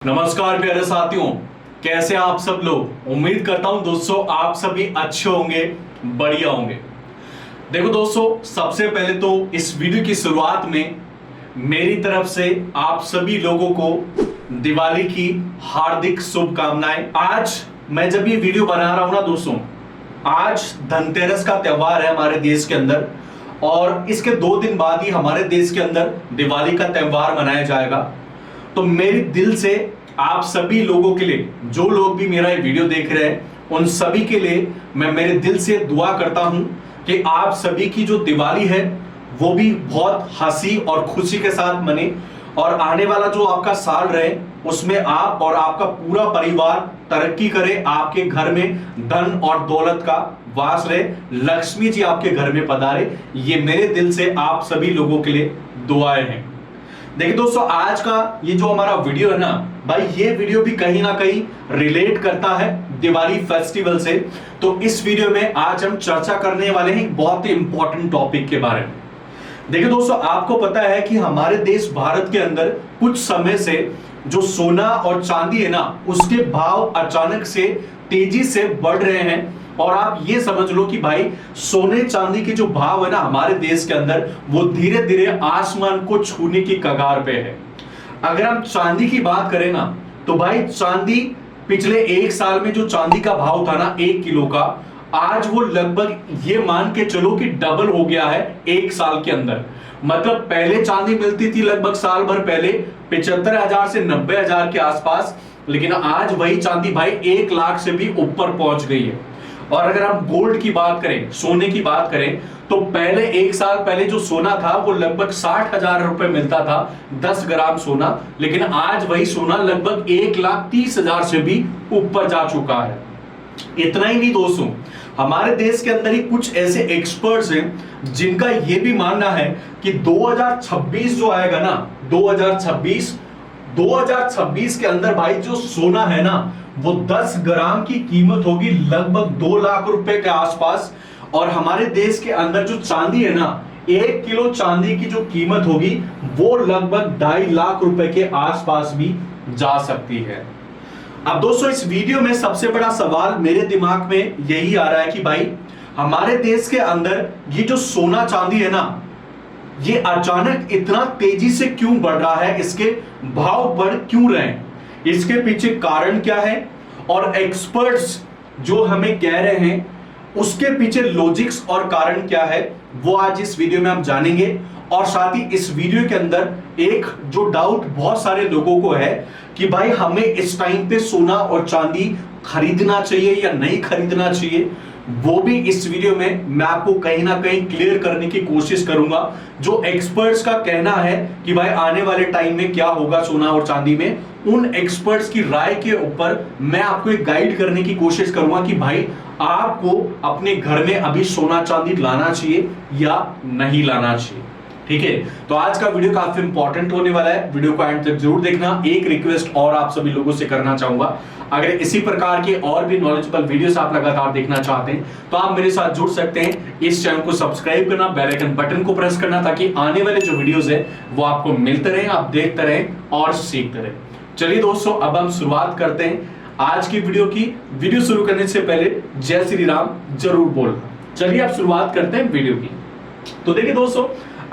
नमस्कार प्यारे साथियों, कैसे आप सब लोग। उम्मीद करता हूं दोस्तों आप सभी अच्छे होंगे, बढ़िया होंगे। देखो दोस्तों, सबसे पहले तो इस वीडियो की शुरुआत में मेरी तरफ से आप सभी लोगों को दिवाली की हार्दिक शुभकामनाएं। आज मैं जब ये वीडियो बना रहा हूं ना दोस्तों, आज धनतेरस का त्योहार है हमारे देश के अंदर, और इसके 2 दिन बाद ही हमारे देश के अंदर दिवाली का त्योहार मनाया जाएगा। तो मेरे दिल से आप सभी लोगों के लिए, जो लोग भी मेरा ये वीडियो देख रहे हैं, उन सभी के लिए मैं मेरे दिल से दुआ करता हूं कि आप सभी की जो दिवाली है वो भी बहुत हंसी और खुशी के साथ मने, और आने वाला जो आपका साल रहे उसमें आप और आपका पूरा परिवार तरक्की करे, आपके घर में धन और दौलत का वास रहे, लक्ष्मी जी आपके घर में पधारे। ये मेरे दिल से आप सभी लोगों के लिए दुआएं हैं। देखिए दोस्तों, आज का ये जो हमारा वीडियो है ना भाई, ये वीडियो भी कहीं ना कहीं रिलेट करता है दिवाली फेस्टिवल से। तो इस वीडियो में आज हम चर्चा करने वाले हैं एक बहुत ही इंपॉर्टेंट टॉपिक के बारे में। देखिए दोस्तों, आपको पता है कि हमारे देश भारत के अंदर कुछ समय से जो सोना और चांदी है ना, उसके भाव अचानक से तेजी से बढ़ रहे हैं। और आप ये समझ लो कि भाई सोने चांदी के जो भाव है ना हमारे देश के अंदर, वो धीरे धीरे आसमान को छूने की कगार पे है। अगर हम चांदी की बात करें ना, तो भाई चांदी पिछले 1 साल में जो चांदी का भाव था ना 1 किलो का, आज वो लगभग ये मान के चलो कि डबल हो गया है 1 साल के अंदर। मतलब पहले चांदी मिलती थी लगभग साल भर पहले 75,000 से 90,000 के आसपास, लेकिन आज वही चांदी भाई 1 लाख से भी ऊपर पहुंच गई है। और अगर हम गोल्ड की बात करें, सोने की बात करें, तो पहले 1 साल पहले जो सोना था वो लगभग 60,000 रुपए मिलता था 10 ग्राम सोना, लेकिन आज वही सोना लगभग 1,30,000 से भी ऊपर जा चुका है। इतना ही नहीं दोस्तों, हमारे देश के अंदर ही कुछ ऐसे एक्सपर्ट्स हैं जिनका यह भी मानना है कि 2026 जो आएगा ना, 2026 के अंदर भाई जो सोना है ना, वो 10 ग्राम की कीमत होगी लगभग 2 लाख रुपए के आसपास। और हमारे देश के अंदर जो चांदी है ना, 1 किलो चांदी की जो कीमत होगी वो लगभग 2.5 लाख रुपए के आसपास भी जा सकती है। अब दोस्तों, इस वीडियो में सबसे बड़ा सवाल मेरे दिमाग में यही आ रहा है कि भाई हमारे देश के अंदर ये जो सोना चांदी है ना, ये अचानक इतना तेजी से क्यों बढ़ रहा है, इसके भाव बढ़ क्यों रहे हैं, इसके पीछे कारण क्या है, और एक्सपर्ट्स जो हमें कह रहे हैं उसके पीछे लॉजिक्स और कारण क्या है, वो आज इस वीडियो में हम जानेंगे। और साथ ही इस वीडियो के अंदर एक जो डाउट बहुत सारे लोगों को है कि भाई हमें इस टाइम पे सोना और चांदी खरीदना चाहिए या नहीं खरीदना चाहिए, वो भी इस वीडियो में मैं आपको कहीं ना कहीं क्लियर करने की कोशिश करूंगा। जो एक्सपर्ट्स का कहना है कि भाई आने वाले टाइम में क्या होगा सोना और चांदी में, उन एक्सपर्ट्स की राय के ऊपर मैं आपको एक गाइड करने की कोशिश करूंगा कि भाई आपको अपने घर में अभी सोना चांदी लाना चाहिए या नहीं लाना चाहिए। ठीक है, तो आज का वीडियो काफी इंपॉर्टेंट होने वाला है, वीडियो को एंड तक जरूर देखना। एक रिक्वेस्ट और आप सभी लोगों से करना चाहूंगा, अगर इसी प्रकार के और भी नॉलेजेबल वीडियोस आप लगातार देखना चाहते हैं तो आप मेरे साथ जुड़ सकते हैं। इस चैनल को सब्सक्राइब करना, बेल आइकन बटन को प्रेस करना, ताकि आने वाले जो वीडियोस है वो आपको मिलते रहे, आप देखते रहें और सीखते रहें। चलिए दोस्तों, अब हम शुरुआत करते हैं आज की वीडियो की। वीडियो शुरू करने से पहले जय श्री राम जरूर बोलना। चलिए अब शुरुआत करते हैं वीडियो की। तो देखिए दोस्तों,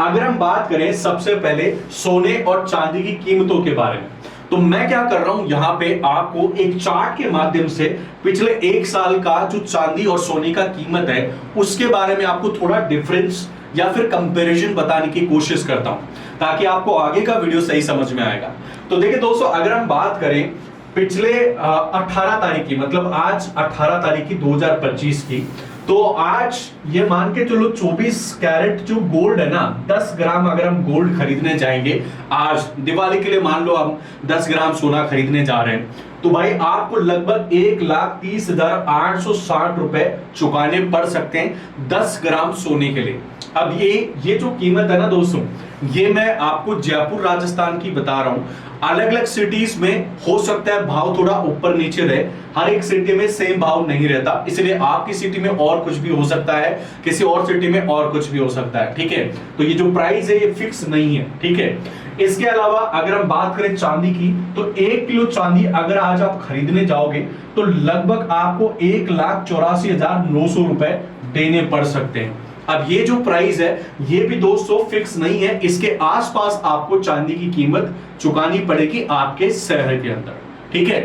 अगर हम बात करें सबसे पहले सोने और चांदी की कीमतों के बारे में, तो मैं क्या कर रहा हूं, यहां पे आपको एक चार्ट के माध्यम से पिछले 1 साल का जो चांदी और सोने का कीमत है उसके बारे में आपको थोड़ा डिफरेंस या फिर कंपैरिजन बताने की कोशिश करता हूं, ताकि आपको आगे का वीडियो सही समझ में आएगा। तो देखिए दोस्तों, अगर हम बात करें पिछले 18 तारीख की, मतलब आज 18 तारीख की 2025 की, तो आज ये मान के चलो 24 कैरेट जो गोल्ड है ना, 10 ग्राम अगर हम गोल्ड खरीदने जाएंगे आज दिवाली के लिए, मान लो हम 10 ग्राम सोना खरीदने जा रहे हैं, तो भाई आपको लगभग 1,30,860 रुपए चुकाने पड़ सकते हैं 10 ग्राम सोने के लिए। अब ये जो कीमत है ना दोस्तों, ये मैं आपको जयपुर राजस्थान की बता रहा हूं। अलग अलग सिटीज में हो सकता है भाव थोड़ा ऊपर नीचे रहे, हर एक सिटी में सेम भाव नहीं रहता, इसलिए आपकी सिटी में और कुछ भी हो सकता है, किसी और सिटी में और कुछ भी हो सकता है। ठीक है, तो ये जो प्राइस है ये फिक्स नहीं है। ठीक है, इसके अलावा अगर हम बात करें चांदी की, तो 1 किलो चांदी अगर आज आप खरीदने जाओगे तो लगभग आपको 1,84,900 रुपए देने पड़ सकते हैं। अब ये जो प्राइस है ये भी दोस्तों फिक्स नहीं है, इसके आसपास आपको चांदी की कीमत चुकानी पड़ेगी आपके शहर के अंदर, ठीक है।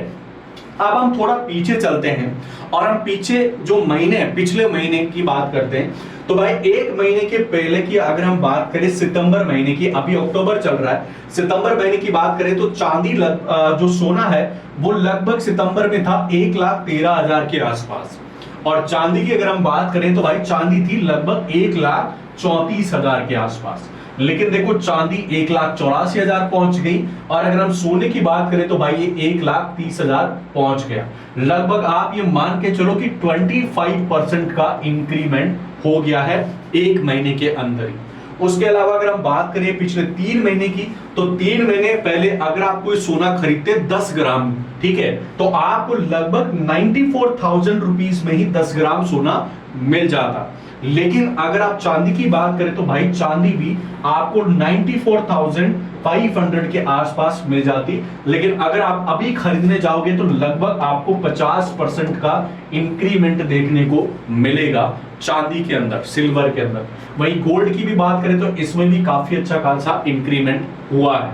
अब हम थोड़ा पीछे चलते हैं और हम पीछे जो महीने, पिछले महीने की बात करते हैं। तो भाई एक महीने के पहले की अगर हम बात करें सितंबर महीने की, अभी अक्टूबर चल रहा है, सितंबर महीने की बात करें तो चांदी जो सोना है वो लगभग सितंबर में था 1,13,000 के आसपास। और चांदी की अगर हम बात करें तो भाई चांदी थी लगभग 1,34,000 के आसपास। लेकिन देखो चांदी 1,84,000 पहुंच गई, और अगर हम सोने की बात करें तो भाई ये 1,30,000 पहुंच गया। लगभग आप ये मान के चलो कि 25% का इंक्रीमेंट हो गया है एक महीने के अंदर ही। उसके अलावा अगर हम बात करें पिछले 3 महीने की, तो 3 महीने पहले अगर आप कोई सोना खरीदते 10 ग्राम, ठीक है, तो आपको लगभग 94,000 रुपीज में ही 10 ग्राम सोना मिल जाता। लेकिन अगर आप चांदी की बात करें तो भाई चांदी भी आपको 94,500 के आसपास मिल जाती। लेकिन अगर आप अभी खरीदने जाओगे तो लगभग आपको 50% का इंक्रीमेंट देखने को मिलेगा चांदी के अंदर, सिल्वर के अंदर। वहीं गोल्ड की भी बात करें तो इसमें भी काफी अच्छा खासा इंक्रीमेंट हुआ है।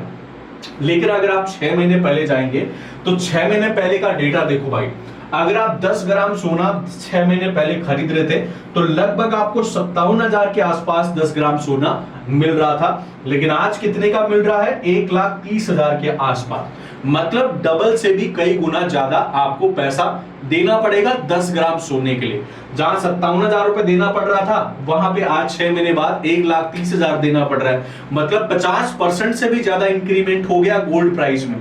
लेकिन अगर आप 6 महीने पहले जाएंगे तो 6 महीने पहले का डेटा देखो भाई, अगर आप 10 ग्राम सोना 6 महीने पहले खरीद रहे थे तो लगभग आपको 57,000 के आसपास 10 ग्राम सोना मिल रहा था। लेकिन आज कितने का मिल रहा है? 1,30,000 के आसपास। मतलब डबल से भी कई गुना ज्यादा आपको पैसा देना पड़ेगा 10 ग्राम सोने के लिए। जहां 57,000 रुपए देना पड़ रहा था, वहां पे आज 6 महीने बाद 1,30,000 देना पड़ रहा है। मतलब 50% से भी ज्यादा इंक्रीमेंट हो गया गोल्ड प्राइस में।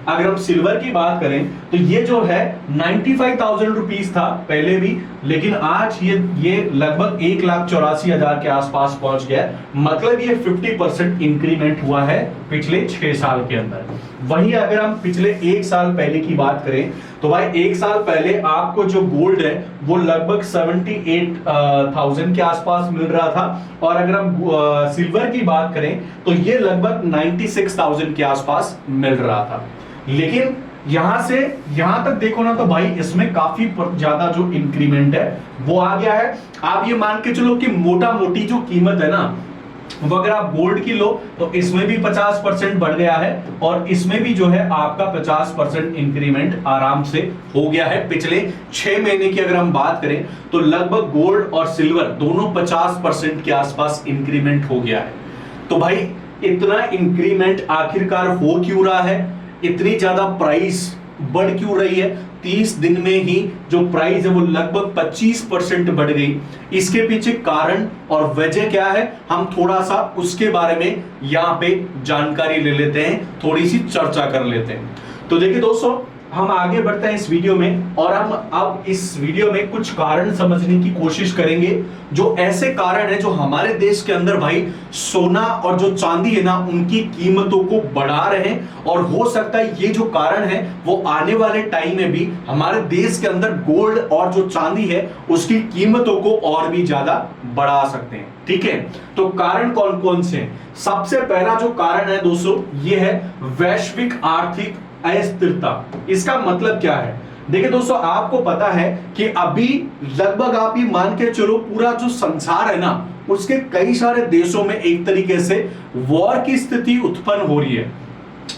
अगर हम सिल्वर की बात करें तो ये जो है 95,000 रुपीज था पहले भी, लेकिन आज ये लगभग 1,84,000 के आसपास पहुंच गया। मतलब ये 50% इंक्रीमेंट हुआ है पिछले 6 साल के अंदर। वहीं अगर हम पिछले 1 साल पहले की बात करें तो भाई 1 साल पहले आपको जो गोल्ड है वो लगभग 78,000 के आसपास मिल रहा था, और अगर हम सिल्वर की बात करें तो ये लगभग 96,000 के आसपास मिल रहा था। लेकिन यहां से यहां तक देखो ना तो भाई इसमें काफी ज्यादा जो इंक्रीमेंट है वो आ गया है। आप ये मान के चलो कि मोटा मोटी जो कीमत है ना, वो अगर आप गोल्ड की लो तो इसमें भी 50% बढ़ गया है, और इसमें भी जो है आपका 50% इंक्रीमेंट आराम से हो गया है। पिछले 6 महीने की अगर हम बात करें तो लगभग गोल्ड और सिल्वर दोनों 50% के आसपास इंक्रीमेंट हो गया है। तो भाई इतना इंक्रीमेंट आखिरकार हो क्यों रहा है? इतनी ज्यादा प्राइस बढ़ क्यों रही है? 30 दिन में ही जो प्राइस है वो लगभग 25% बढ़ गई। इसके पीछे कारण और वजह क्या है, हम थोड़ा सा उसके बारे में यहां पे जानकारी ले लेते हैं, थोड़ी सी चर्चा कर लेते हैं। तो देखिए दोस्तों, हम आगे बढ़ते हैं इस वीडियो में, और हम अब इस वीडियो में कुछ कारण समझने की कोशिश करेंगे, जो ऐसे कारण है जो हमारे देश के अंदर भाई सोना और जो चांदी है ना उनकी कीमतों को बढ़ा रहे हैं। और हो सकता है ये जो कारण है वो आने वाले टाइम में भी हमारे देश के अंदर गोल्ड और जो चांदी है उसकी कीमतों को और भी ज्यादा बढ़ा सकते हैं, ठीक है। तो कारण कौन कौन से हैं? सबसे पहला जो कारण है दोस्तों ये है वैश्विक आर्थिक अस्थिरता। इसका मतलब क्या है? देखिए दोस्तों, आपको पता है कि अभी लगभग आप ये मान के चलो पूरा जो संसार है ना उसके कई सारे देशों में एक तरीके से वॉर की स्थिति उत्पन्न हो रही है।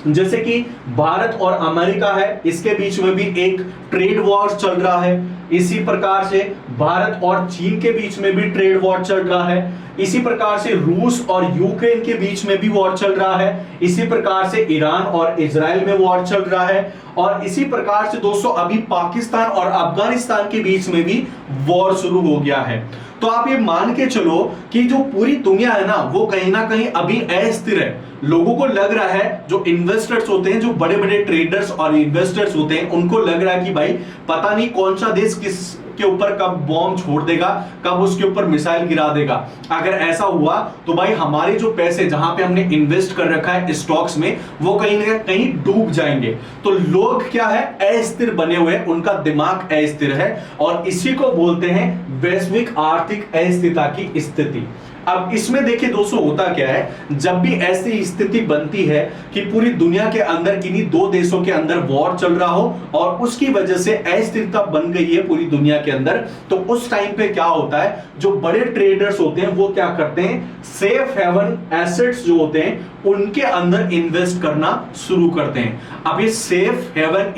जैसे कि भारत और अमेरिका है, इसके बीच में भी एक ट्रेड वॉर चल रहा है। इसी प्रकार से भारत और चीन के बीच में भी ट्रेड वॉर चल रहा है। इसी प्रकार से रूस और यूक्रेन के बीच में भी वॉर चल रहा है। इसी प्रकार से ईरान और इजराइल में वॉर चल रहा है। और इसी प्रकार से दोस्तों अभी पाकिस्तान और अफगानिस्तान के बीच में भी वॉर शुरू हो गया है। तो आप ये मान के चलो कि जो पूरी दुनिया है ना वो कहीं ना कहीं अभी अस्थिर है। लोगों को लग रहा है, जो इन्वेस्टर्स होते हैं, जो बड़े बड़े ट्रेडर्स और इन्वेस्टर्स होते हैं, उनको लग रहा है कि भाई पता नहीं कौन सा देश किस के ऊपर कब बॉम्ब छोड़ देगा, कब उसके ऊपर मिसाइल गिरा देगा। अगर ऐसा हुआ तो भाई हमारे जो पैसे जहां पे हमने इन्वेस्ट कर रखा है स्टॉक्स में वो कहीं ना कहीं डूब जाएंगे। तो लोग क्या है, अस्थिर बने हुए, उनका दिमाग अस्थिर है, और इसी को बोलते हैं वैश्विक आर्थिक अस्थिरता की स्थिति। अब इसमें देखिए दोस्तों होता क्या है, जब भी ऐसी स्थिति बनती है कि पूरी दुनिया के अंदर किन्हीं दो देशों के अंदर वॉर चल रहा हो और उसकी वजह से अस्थिरता बन गई है पूरी दुनिया के अंदर, तो उस टाइम पे क्या होता है, जो बड़े ट्रेडर्स होते हैं वो क्या करते हैं, सेफ हेवन एसेट्स जो होते हैं उनके अंदर इन्वेस्ट करना शुरू करते हैं। अब ये सेफ हेवन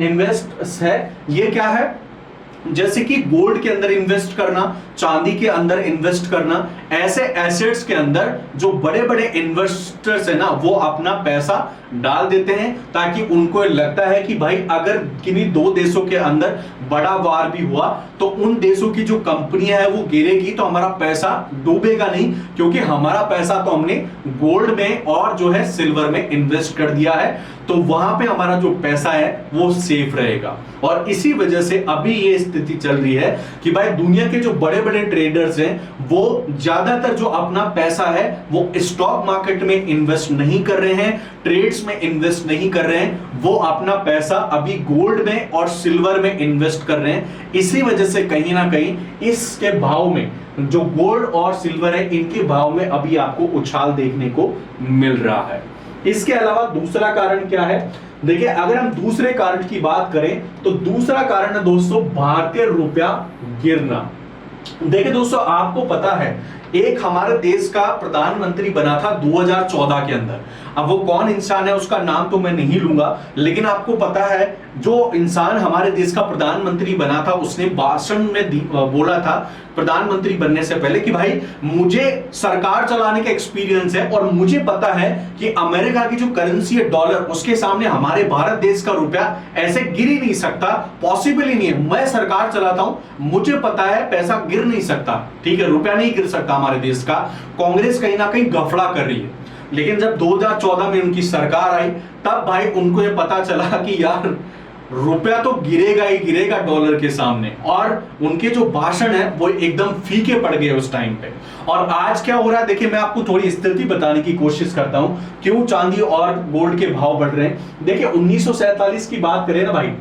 इन्वेस्ट है, ये क्या है, जैसे कि गोल्ड के अंदर इन्वेस्ट करना, चांदी के अंदर इन्वेस्ट करना, ऐसे एसेट्स के अंदर जो बड़े बड़े इन्वेस्टर्स है ना वो अपना पैसा डाल देते हैं, ताकि उनको लगता है कि भाई अगर किन्हीं दो देशों के अंदर बड़ा वार भी हुआ तो उन देशों की जो कंपनियां है वो गिरेगी तो हमारा पैसा डूबेगा नहीं, क्योंकि हमारा पैसा तो हमने गोल्ड में और जो है सिल्वर में इन्वेस्ट कर दिया है, तो वहां पे हमारा जो पैसा है वो सेफ रहेगा। और इसी वजह से अभी ये स्थिति चल रही है कि भाई दुनिया के जो बड़े बड़े ट्रेडर्स हैं वो ज्यादातर जो अपना पैसा है वो स्टॉक मार्केट में इन्वेस्ट नहीं कर रहे हैं, ट्रेड्स में इन्वेस्ट नहीं कर रहे हैं, वो अपना पैसा अभी गोल्ड में और सिल्वर में इन्वेस्ट कर रहे हैं। इसी वजह से कहीं ना कहीं इसके भाव में, जो गोल्ड और सिल्वर है इनके भाव में अभी आपको उछाल देखने को मिल रहा है। इसके अलावा दूसरा कारण क्या है, देखिए अगर हम दूसरे कारण की बात करें तो दूसरा कारण है दोस्तों भारतीय रुपया गिरना। देखिए दोस्तों आपको पता है एक हमारे देश का प्रधानमंत्री बना था 2014 के अंदर। अब वो कौन इंसान है उसका नाम तो मैं नहीं लूंगा, लेकिन आपको पता है जो इंसान हमारे देश का प्रधानमंत्री बना था उसने भाषण में बोला था प्रधानमंत्री बनने से पहले कि भाई मुझे सरकार चलाने का एक्सपीरियंस है और मुझे पता है कि अमेरिका की जो करेंसी है डॉलर, उसके सामने हमारे भारत देश का रुपया ऐसे गिर ही नहीं सकता, पॉसिबल ही नहीं है। मैं सरकार चलाता हूं, मुझे पता है पैसा गिर नहीं सकता, ठीक है, रुपया नहीं गिर सकता हमारे देश का। कांग्रेस कहीं ना कहीं गफड़ा कर रही है, लेकिन जब 2014 में उनकी सरकार आई तब भाई उनको ये पता चला कि यार रुपया तो गिरेगा ही गिरेगा डॉलर के सामने, और उनके जो भाषण है वो एकदम फीके पड़ गए उस टाइम पे। और आज क्या हो रहा है देखिए, मैं आपको थोड़ी स्थिति बताने की कोशिश करता हूं क्यों चांदी और गोल्ड के भाव बढ़ रहे हैं। देखिए 1947 की बात करें ना भाई,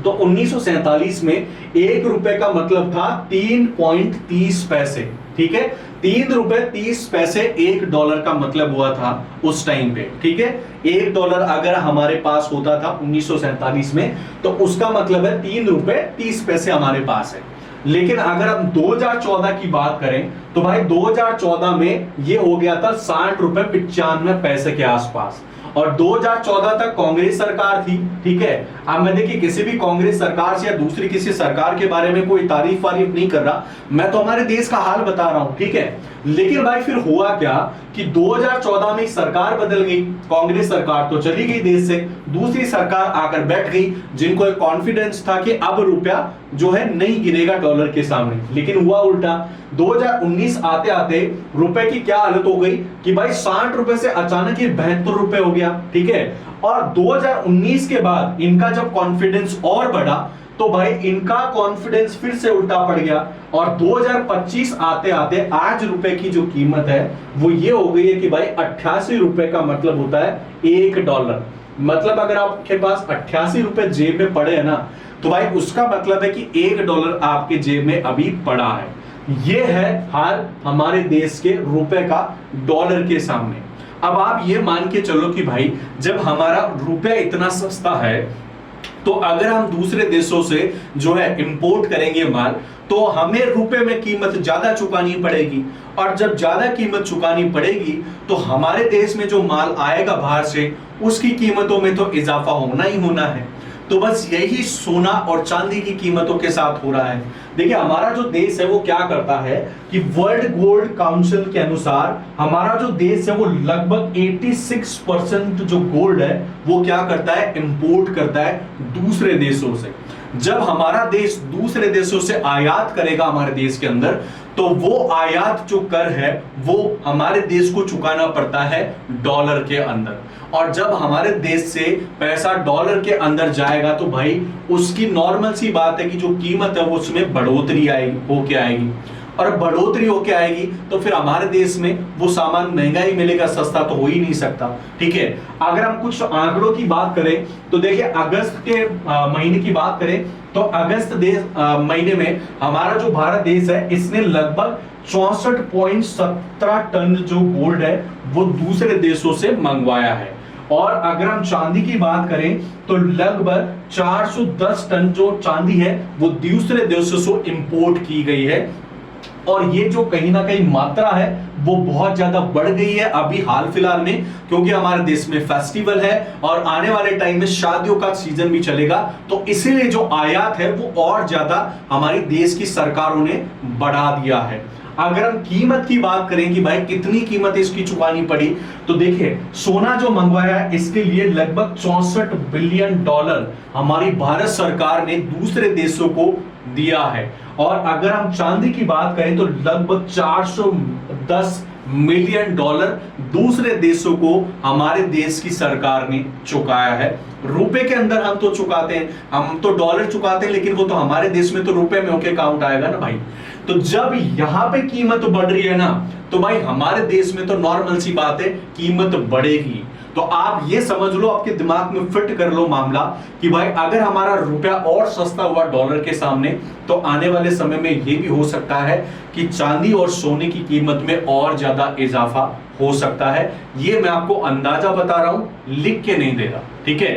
तो 1947 में एक रुपए का मतलब था 3.30 पैसे, ठीक है, 3 रुपए 30 पैसे एक डॉलर का मतलब हुआ था उस टाइम पे, ठीक है। एक डॉलर अगर हमारे पास होता था 1947 में तो उसका मतलब है 3 रुपए 30 पैसे हमारे पास है। लेकिन अगर हम 2014 की बात करें तो भाई 2014 में ये हो गया था 60 रुपए 95 पैसे के आसपास, और 2014 तक कांग्रेस सरकार थी, ठीक है। अब मैं देखिए किसी भी कांग्रेस सरकार से या दूसरी किसी सरकार के बारे में कोई तारीफ वारीफ नहीं कर रहा, मैं तो हमारे देश का हाल बता रहा हूं, ठीक है। लेकिन भाई फिर हुआ क्या कि 2014 में सरकार बदल गई, कांग्रेस सरकार तो चली गई देश से, दूसरी सरकार आकर बैठ गई जिनको एक कॉन्फिडेंस था कि अब रुपया जो है नहीं गिरेगा डॉलर के सामने। लेकिन हुआ उल्टा, 2019 आते आते रुपए की क्या हालत हो गई कि भाई 60 रुपए से अचानक ये 72 रुपए हो गया, ठीक है। और 2019 के बाद इनका जब कॉन्फिडेंस और बढ़ा तो भाई इनका कॉन्फिडेंस फिर से उल्टा पड़ गया, और 2025 आते आते आज रुपए की जो कीमत है वो ये हो गई है कि भाई 88 रुपए का मतलब होता है एक डॉलर। मतलब अगर आपके पास 88 रुपए जेब में पड़े हैं ना तो भाई उसका मतलब है कि एक डॉलर आपके जेब में अभी पड़ा है। ये है हाल हमारे देश के रुपए का डॉलर के सामने। अब आप ये मान के चलो कि भाई जब हमारा रुपया इतना सस्ता है तो अगर हम दूसरे देशों से जो है इंपोर्ट करेंगे माल तो हमें रुपए में कीमत ज्यादा चुकानी पड़ेगी, और जब ज्यादा कीमत चुकानी पड़ेगी तो हमारे देश में जो माल आएगा बाहर से उसकी कीमतों में तो इजाफा होना ही होना है। तो बस यही सोना और चांदी की कीमतों के साथ हो रहा है। देखिए हमारा जो देश है वो क्या करता है कि वर्ल्ड गोल्ड काउंसिल के अनुसार हमारा जो देश है वो लगभग 86% जो गोल्ड है वो क्या करता है, इंपोर्ट करता है दूसरे देशों से। जब हमारा देश दूसरे देशों से आयात करेगा हमारे देश के अंदर तो वो आयात जो कर है वो हमारे देश को चुकाना पड़ता है डॉलर के अंदर, और जब हमारे देश से पैसा डॉलर के अंदर जाएगा तो भाई उसकी नॉर्मल सी बात है कि जो कीमत है वो उसमें बढ़ोतरी आएगी, हो के आएगी। और बढ़ोतरी होके आएगी तो फिर हमारे देश में वो सामान महंगा ही मिलेगा, सस्ता तो हो ही नहीं सकता। ठीक है, अगर हम कुछ आंकड़ों की बात करें तो देखिए अगस्त के महीने की बात करें तो अगस्त महीने में हमारा जो भारत देश है इसने लगभग 64.17 टन जो गोल्ड है वो दूसरे देशों से मंगवाया है। और अगर हम चांदी की बात करें तो लगभग 410 टन जो चांदी है वो दूसरे देशों से इंपोर्ट की गई है। और ये जो कहीं ना कहीं मात्रा है वो बहुत ज्यादा बढ़ गई है अभी हाल फिलहाल में, क्योंकि हमारे देश में फेस्टिवल है और आने वाले टाइम में शादियों का सीजन भी चलेगा, तो इसीलिए जो आयात है वो और ज्यादा हमारे देश की सरकारों ने बढ़ा दिया है। अगर हम कीमत की बात करें कि भाई कितनी कीमत इसकी चुकानी पड़ी, तो देखिए सोना जो मंगवाया है इसके लिए लगभग 64 बिलियन डॉलर हमारी भारत सरकार ने दूसरे देशों को दिया है। और अगर हम चांदी की बात करें तो लगभग 410 मिलियन डॉलर दूसरे देशों को हमारे देश की सरकार ने चुकाया है। रुपए के अंदर हम तो चुकाते हैं, हम तो डॉलर चुकाते हैं, लेकिन वो तो हमारे देश में तो रुपए में होके काउंट आएगा ना भाई। तो जब यहां पे कीमत बढ़ रही है ना तो भाई हमारे देश में तो नॉर्मल सी बात है कीमत बढ़ेगी। तो आप ये समझ लो, आपके दिमाग में फिट कर लो मामला कि भाई अगर हमारा रुपया और सस्ता हुआ डॉलर के सामने तो आने वाले समय में ये भी हो सकता है कि चांदी और सोने की कीमत में और ज्यादा इजाफा हो सकता है। ये मैं आपको अंदाजा बता रहा हूं, लिख के नहीं दे रहा। ठीक है,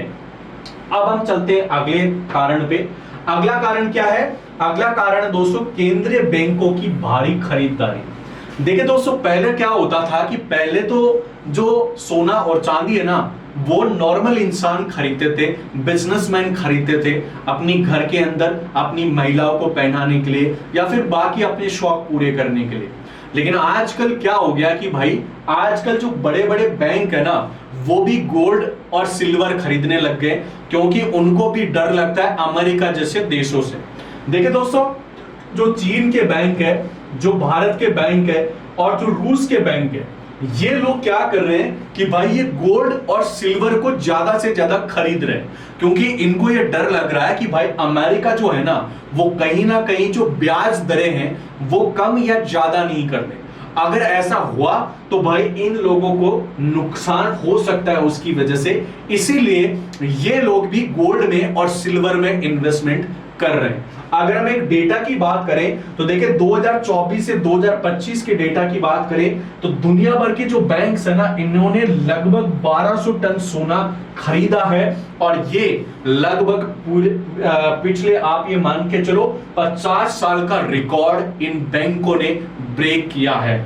अब हम चलते हैं अगले कारण पे। अगला कारण क्या है? अगला कारण दोस्तों केंद्रीय बैंकों की भारी खरीदारी। देखिए दोस्तों, पहले क्या होता था कि पहले तो जो सोना और चांदी है ना वो नॉर्मल इंसान खरीदते थे, बिजनेसमैन खरीदते थे अपनी घर के अंदर अपनी महिलाओं को पहनाने के लिए या फिर बाकी अपने शौक पूरे करने के लिए। लेकिन आजकल क्या हो गया कि भाई आजकल जो बड़े बड़े बैंक है ना वो भी गोल्ड और सिल्वर खरीदने लग गए, क्योंकि उनको भी डर लगता है अमेरिका जैसे देशों से। देखिए दोस्तों, जो चीन के बैंक है, जो भारत के बैंक है और जो रूस के बैंक है, ये लोग क्या कर रहे हैं कि भाई ये गोल्ड और सिल्वर को ज्यादा से ज्यादा खरीद रहे हैं, क्योंकि इनको ये डर लग रहा है कि भाई अमेरिका जो है ना वो कहीं ना कहीं जो ब्याज दरें हैं वो कम या ज्यादा नहीं कर दे। अगर ऐसा हुआ तो भाई इन लोगों को नुकसान हो सकता है उसकी वजह से, इसीलिए ये लोग भी गोल्ड में और सिल्वर में इन्वेस्टमेंट कर रहे हैं। अगर हम एक डेटा की बात करें तो देखिए 2024 से 2025 के डेटा की बात करें तो दुनिया भर के जो बैंक्स है ना इन्होंने लगभग 1200 टन सोना खरीदा है, और ये लगभग पूरे पिछले आप ये मान के चलो 50 साल का रिकॉर्ड इन बैंकों ने ब्रेक किया है।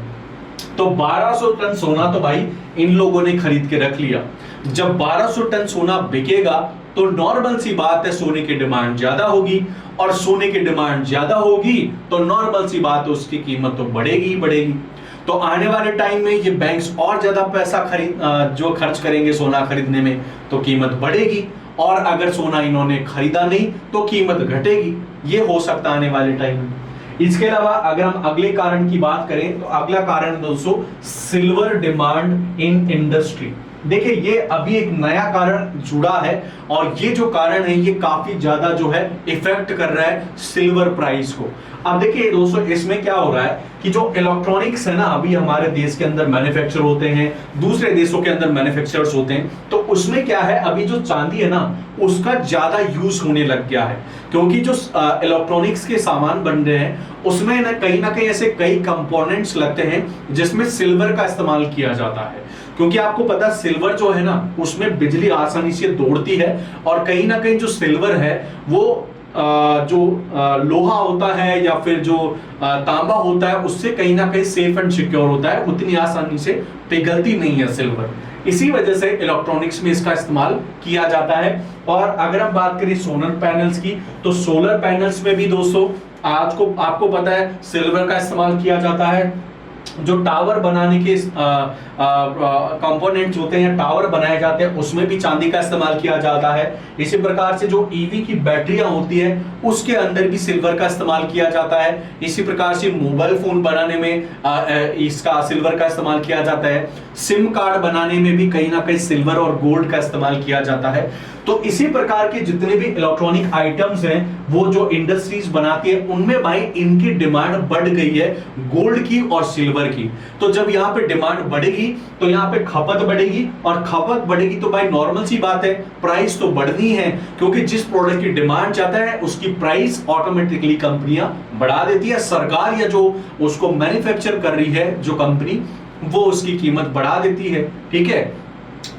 तो 1200 टन सोना तो भाई इन लोगों ने खरीद के रख लिया। जब 1200 टन सोना बिकेगा तो नॉर्मल सी बात है सोने की डिमांड ज्यादा होगी, और सोने की डिमांड ज्यादा होगी तो नॉर्मल सी बात है उसकी कीमत तो बढ़ेगी ही बढ़ेगी। तो आने वाले टाइम में ये बैंक्स और ज्यादा पैसा जो खर्च करेंगे सोना खरीदने में तो कीमत बढ़ेगी, और अगर सोना इन्होंने खरीदा नहीं तो कीमत घटेगी। ये हो सकता है आने वाले टाइम में। इसके अलावा अगर हम अगले कारण की बात करें तो अगला कारण दोस्तों सिल्वर डिमांड इन इंडस्ट्री। देखिए ये अभी एक नया कारण जुड़ा है, और ये जो कारण है ये काफी ज्यादा जो है इफेक्ट कर रहा है सिल्वर प्राइस को। अब देखिए दोस्तों, इसमें क्या हो रहा है कि जो इलेक्ट्रॉनिक्स है ना अभी हमारे देश के अंदर मैन्युफैक्चर होते हैं, दूसरे देशों के अंदर मैन्युफैक्चरर्स होते हैं, तो उसमें क्या है अभी जो चांदी है ना उसका ज्यादा यूज होने लग गया है, क्योंकि जो इलेक्ट्रॉनिक्स के सामान बन रहे हैं उसमें ना कहीं ऐसे कई कंपोनेंट्स लगते हैं जिसमें सिल्वर का इस्तेमाल किया जाता है। क्योंकि आपको पता सिल्वर जो है ना उसमें बिजली आसानी से दौड़ती है, और कहीं ना कहीं जो सिल्वर है वो जो लोहा होता है या फिर जो तांबा होता है उससे कहीं ना कहीं सेफ एंड सिक्योर होता है, उतनी आसानी से पिघलती नहीं है सिल्वर। इसी वजह से इलेक्ट्रॉनिक्स में इसका इस्तेमाल किया जाता है। और अगर हम बात करें सोलर पैनल्स की तो सोलर पैनल्स में भी दोस्तों आपको पता है सिल्वर का इस्तेमाल किया जाता है। जो टावर बनाने के कंपोनेंट्स होते हैं, टावर बनाए जाते हैं, उसमें भी चांदी का इस्तेमाल किया जाता है। इसी प्रकार से जो ईवी की बैटरियां होती है उसके अंदर भी सिल्वर का इस्तेमाल किया जाता है। इसी प्रकार से मोबाइल फोन बनाने में इसका सिल्वर का इस्तेमाल किया जाता है। सिम कार्ड बनाने में भी कहीं ना कहीं सिल्वर और गोल्ड का इस्तेमाल किया जाता है। तो इसी प्रकार के जितने भी इलेक्ट्रॉनिक आइटम्स हैं वो जो इंडस्ट्रीज बनाती है उनमें भाई इनकी डिमांड बढ़ गई है गोल्ड की और सिल्वर की। तो जब यहाँ पे डिमांड बढ़ेगी तो यहाँ पे खपत बढ़ेगी, और खपत बढ़ेगी तो भाई नॉर्मल सी बात है प्राइस तो बढ़नी है, क्योंकि जिस प्रोडक्ट की डिमांड चाहता है उसकी प्राइस ऑटोमेटिकली कंपनियां बढ़ा देती है, सरकार या जो उसको मैन्युफैक्चर कर रही है जो कंपनी वो उसकी कीमत बढ़ा देती है। ठीक है,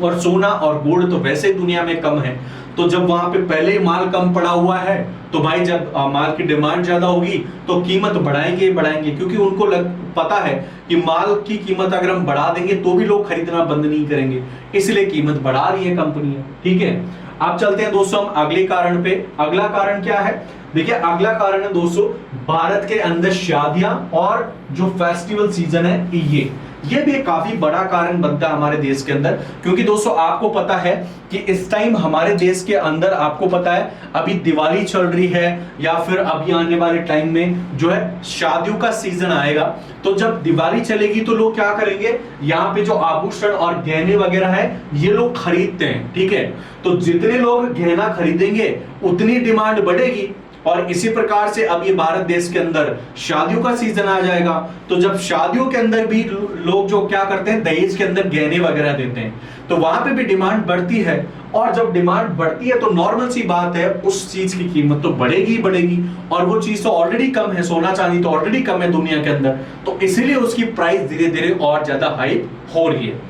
और सोना और गोल्ड तो वैसे ही दुनिया में कम है, तो जब वहां पे पहले ही माल कम पड़ा हुआ है तो भाई जब माल की डिमांड ज्यादा होगी तो कीमत बढ़ाएंगे बढ़ाएंगे, क्योंकि उनको पता है कि माल की कीमत अगर हम बढ़ा देंगे तो भी लोग खरीदना बंद नहीं करेंगे, इसलिए कीमत बढ़ा रही है कंपनियां। ठीक है, अब चलते हैं दोस्तों हम अगले कारण पे। अगला कारण क्या है? देखिए अगला कारण है दोस्तों भारत के अंदर शादियां और जो फेस्टिवल सीजन है ये भी एक काफी बड़ा कारण बनता है हमारे देश के अंदर, क्योंकि दोस्तों आपको पता है कि इस टाइम हमारे देश के अंदर आपको पता है अभी दिवाली चल रही है या फिर अभी आने वाले टाइम में जो है शादियों का सीजन आएगा। तो जब दिवाली चलेगी तो लोग क्या करेंगे, यहाँ पे जो आभूषण और गहने वगैरह है ये लोग खरीदते हैं। ठीक है, तो जितने लोग गहना खरीदेंगे उतनी डिमांड बढ़ेगी, और इसी प्रकार से अब ये भारत देश के अंदर शादियों का सीजन आ जाएगा, तो जब शादियों के अंदर भी लोग जो क्या करते हैं दहेज के अंदर गहने वगैरह देते हैं, तो वहां पे भी डिमांड बढ़ती है, और जब डिमांड बढ़ती है तो नॉर्मल सी बात है उस चीज की कीमत तो बढ़ेगी ही बढ़ेगी, और वो चीज तो ऑलरेडी कम है, सोना चांदी तो ऑलरेडी कम है दुनिया के अंदर, तो इसीलिए उसकी प्राइस धीरे धीरे और ज्यादा हाइप हो रही है।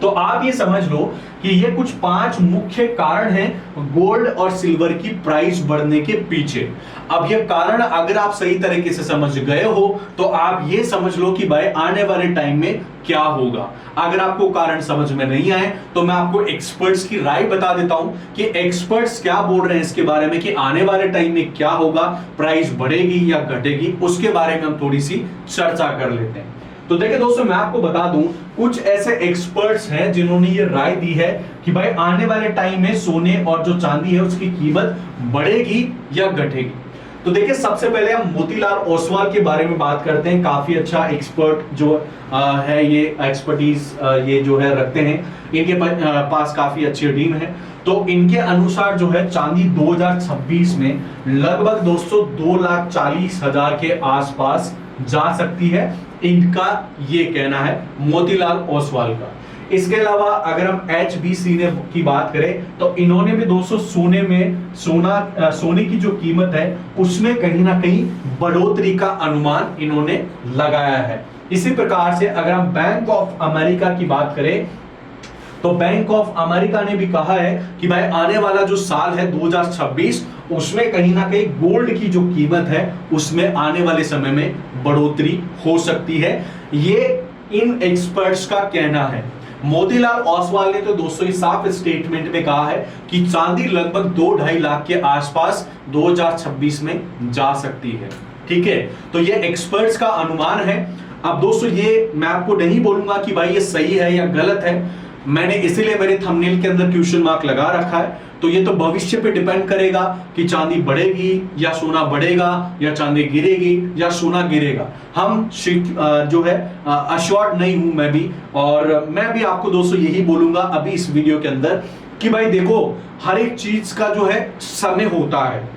तो आप ये समझ लो कि ये कुछ 5 मुख्य कारण हैं गोल्ड और सिल्वर की प्राइस बढ़ने के पीछे। अब ये कारण अगर आप सही तरीके से समझ गए हो तो आप ये समझ लो कि भाई आने वाले टाइम में क्या होगा। अगर आपको कारण समझ में नहीं आए तो मैं आपको एक्सपर्ट्स की राय बता देता हूं कि एक्सपर्ट्स क्या बोल रहे हैं इसके बारे में कि आने वाले टाइम में क्या होगा, प्राइस बढ़ेगी या घटेगी, उसके बारे में हम थोड़ी सी चर्चा कर लेते हैं। तो देखिए दोस्तों मैं आपको बता दूं कुछ ऐसे एक्सपर्ट्स हैं जिन्होंने ये राय दी है कि भाई आने वाले टाइम में सोने और जो चांदी है उसकी कीमत बढ़ेगी या घटेगी। तो देखिए सबसे पहले हम मोतीलाल ओसवाल के बारे में बात करते हैं, काफी अच्छा एक्सपर्ट जो है ये एक्सपर्टीज ये जो है रखते हैं, इनके पास काफी अच्छी टीम है। तो इनके अनुसार जो है चांदी 2026 में लगभग दोस्तों 2,40,000 के आसपास जा सकती है, इनका ये कहना है मोतीलाल ओसवाल का। इसके अलावा अगर हम HBC ने की बात करें तो इन्होंने भी दोस्तों सोने की जो कीमत है उसमें कहीं ना कहीं बढ़ोतरी का अनुमान इन्होंने लगाया है। इसी प्रकार से अगर हम बैंक ऑफ अमेरिका की बात करें तो बैंक ऑफ अमेरिका ने भी कहा है कि भाई आने वाला जो साल है 2026 उसमें कहीं ना कहीं गोल्ड की जो कीमत है उसमें आने वाले समय में बढ़ोतरी हो सकती है, ये इन एक्सपर्ट्स का कहना है। मोतीलाल ओसवाल ने तो दोस्तों ये साफ स्टेटमेंट में कहा है कि चांदी लगभग 2-2.5 लाख के आसपास 2026 में जा सकती है। ठीक है, तो ये एक्सपर्ट्स का अनुमान है। अब दोस्तों ये मैं आपको नहीं बोलूंगा कि भाई ये सही है या गलत है, मैंने इसीलिए मेरे थंबनेल के अंदर क्वेश्चन मार्क लगा रखा है। तो ये तो भविष्य पे डिपेंड करेगा कि चांदी बढ़ेगी या सोना बढ़ेगा या चांदी गिरेगी या सोना गिरेगा। हम जो है अश्योर्ड नहीं हूं मैं भी, और मैं भी आपको दोस्तों यही बोलूंगा अभी इस वीडियो के अंदर कि भाई देखो हर एक चीज का जो है समय होता है।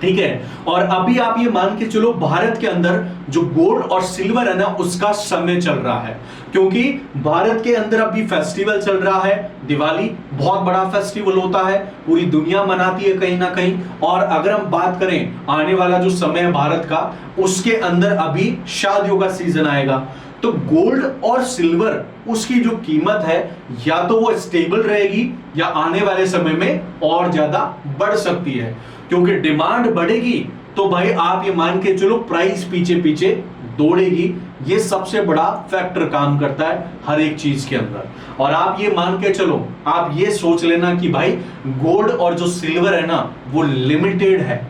ठीक है, और अभी आप ये मान के चलो भारत के अंदर जो गोल्ड और सिल्वर है ना उसका समय चल रहा है, क्योंकि भारत के अंदर अभी फेस्टिवल चल रहा है, दिवाली बहुत बड़ा फेस्टिवल होता है, पूरी दुनिया मनाती है कहीं ना कहीं। और अगर हम बात करें आने वाला जो समय है भारत का उसके अंदर अभी शादियों का सीजन आएगा, तो गोल्ड और सिल्वर उसकी जो कीमत है या तो वो स्टेबल रहेगी या आने वाले समय में और ज्यादा बढ़ सकती है, क्योंकि डिमांड बढ़ेगी तो भाई आप ये मान के चलो प्राइस पीछे पीछे दौड़ेगी। ये सबसे बड़ा फैक्टर काम करता है हर एक चीज के अंदर। और आप ये मान के चलो, आप ये सोच लेना कि भाई गोल्ड और जो सिल्वर है ना वो लिमिटेड है,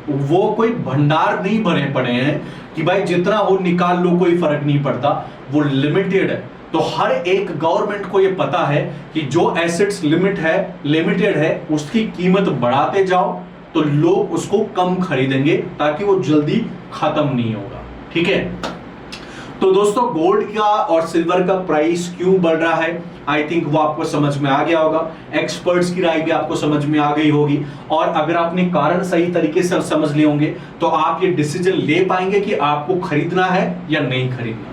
वो कोई भंडार नहीं भरे पड़े हैं कि भाई जितना हो निकाल लो कोई फर्क नहीं पड़ता, वो लिमिटेड है। तो हर एक गवर्नमेंट को ये पता है कि जो एसेट्स लिमिटेड है उसकी कीमत बढ़ाते जाओ तो लोग उसको कम खरीदेंगे ताकि वो जल्दी खत्म नहीं होगा। ठीक है, तो दोस्तों गोल्ड का और सिल्वर का प्राइस क्यों बढ़ रहा है, आई थिंक वो आपको समझ में आ गया होगा। एक्सपर्ट्स की राय भी आपको समझ में आ गई होगी, और अगर आपने कारण सही तरीके से समझ लिए होंगे तो आप ये डिसीजन ले पाएंगे कि आपको खरीदना है या नहीं खरीदना।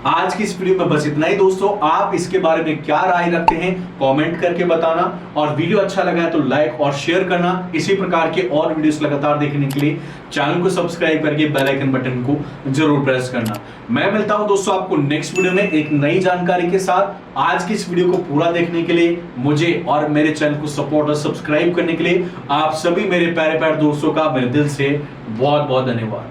आज की इस वीडियो में बस इतना ही दोस्तों। आप इसके बारे में क्या राय रखते हैं कमेंट करके बताना, और वीडियो अच्छा लगा है तो लाइक और शेयर करना। इसी प्रकार के और वीडियोस लगातार देखने के लिए चैनल को सब्सक्राइब करके बेल आइकन बटन को जरूर प्रेस करना। मैं मिलता हूं दोस्तों आपको नेक्स्ट वीडियो में एक नई जानकारी के साथ। आज की इस वीडियो को पूरा देखने के लिए, मुझे और मेरे चैनल को सपोर्ट और सब्सक्राइब करने के लिए आप सभी मेरे प्यारे प्यारे दोस्तों का मेरे दिल से बहुत बहुत धन्यवाद।